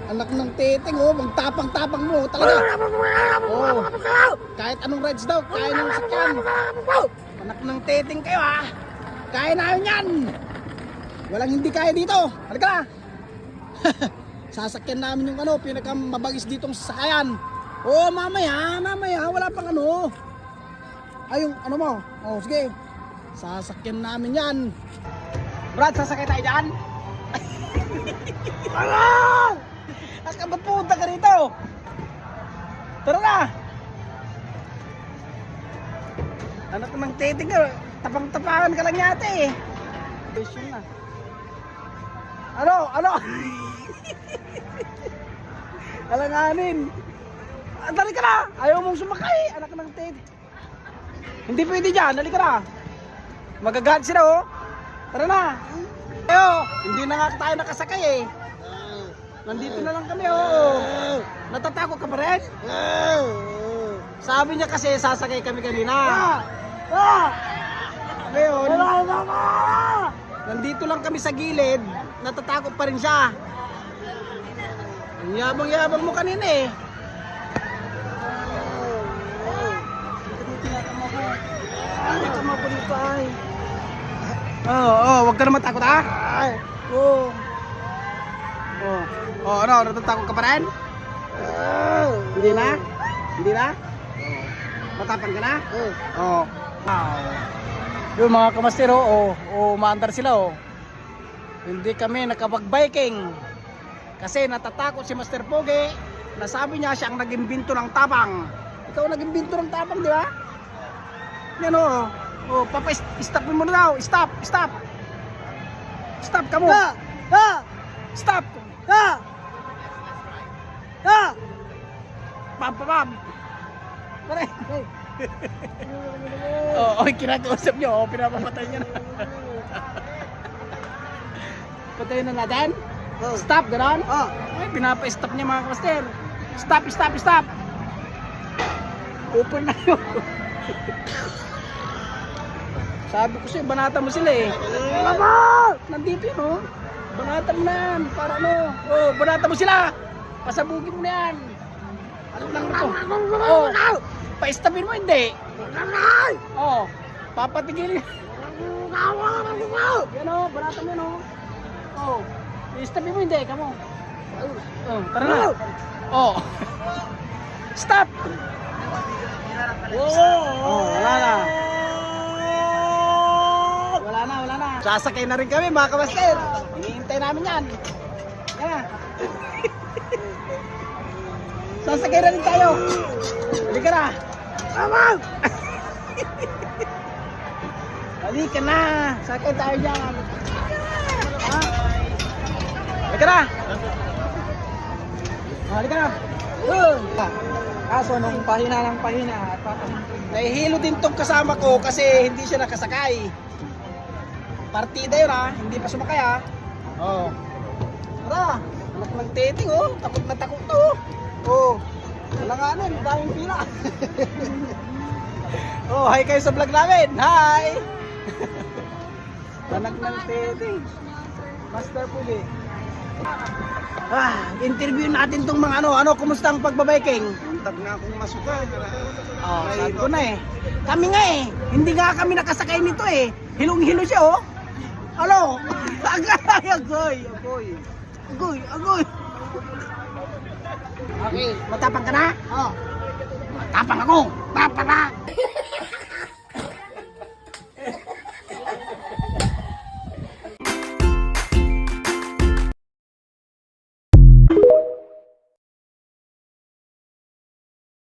Anak ng titing, oh, magtapang-tapang mo talaga. Oh, kahit anong rides daw, kaya niyong sakyan. Anak ng titing kayo, ha. Kaya namin yan. Walang hindi kaya dito. Halika na. Sasakyan namin yung ano, pinakamabagis ditong sasakyan. Oh, mamaya, wala pang ano. Ay, yung ano mo. Oh, sige. Sasakyan namin yan. Brad, sasakay tayo dyan. Wala! Asa ba't pumunta ka rito? Tara na! Anak ng titing ka, tapang-tapangan ka lang yata eh. Besyon na. Ano? Alanganin. Dali ka na! Ayaw mong sumakay, anak ng titing. Hindi pwede dyan, dali ka na. Magagalit sila oh. Tara na. Ayo, hindi na nga tayo nakasakay eh. Nandito na lang kami oh. Natatakot ka pa rin? Sabi niya kasi sasakay kami kanina. Ngayon, nandito lang kami sa gilid. Natatakot pa rin siya. Ang yabang-yabang mo kanina eh. Hindi ka mapunta ay. Wag ka na matakot ha? Ano, natatakot ka pa rin? Hindi na? Hindi na? Matapang ka na? Yung mga kamastero, umaandar sila Hindi kami nakapag-biking. Kasi natatakot si Master Pogi. Nasabi niya siya ang nag-imbento ng tapang. Ikaw nag-imbento ng tapang, di ba? Yan papa-stopin mo na daw. Stop ka mo. Stop. Pam. Pare. Kinakausap niyo, pinapapatay niya na. Patayin na natin? Stop, gano'n? Ay, pinapa-stop niya mga master. Stop. Open na yun. Sabi ko sa'yo, banata mo sila eh. Nandito yun Banata mo na yan. Para ano? Banata mo sila. Pasabugin mo na yan. Ano lang ito? Pa-stopin mo hindi. Papatigilin. Yan banata mo yun i-stopin mo hindi, kamo. Tara na. Stop. Wala na. Sasakay na rin kami mga kamaster. Hinihintay namin yan. Yan. Sasakay na rin tayo. Halika na. Halika na. Sakay tayo dyan. Halika na. Halika na. Kaso nung pahina ng pahina at nahihilo din tong kasama ko kasi hindi siya nakasakay. Partida yun hindi pa sumakay Tara, anak ng titing takot na takot to. Alanganin, daming pila. Hi kayo sa vlog namin. Hi. Anak ng titing. Master Pogi. Interview natin tong mga kumusta ang pagbabiking? Tag na akong masuka. Sabi ko na Kami nga hindi nga kami nakasakay nito Hilong-hilo siya Agoy. Okay, matapang ka na? Matapang ako.